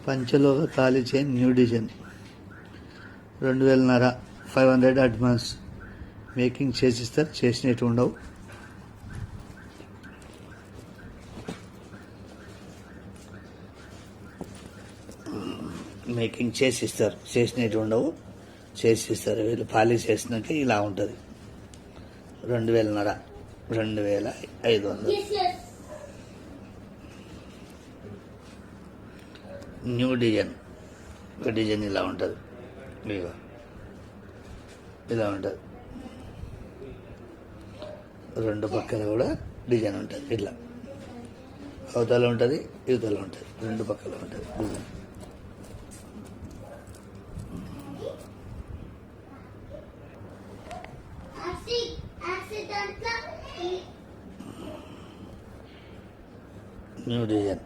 పంచలోహ తాళి chain new design 2000 500 advance. Making చేసిస్తారు, చేసినట్టు ఉండవు. మేకింగ్ చేసిస్తారు, చేసినట్టు ఉండవు, చేసిస్తారు. వీళ్ళు పాలిష్ చేసినాక ఇలా ఉంటుంది. 2000 2500. New design. డిజైన్ ఇలా ఉంటుంది, ఇలా ఉంటుంది. రెండు పక్కల కూడా డిజైన్ ఉంటుంది. ఇట్లా అవతల ఉంటుంది, యువతల ఉంటుంది, రెండు పక్కల ఉంటుంది డిజైన్. New design.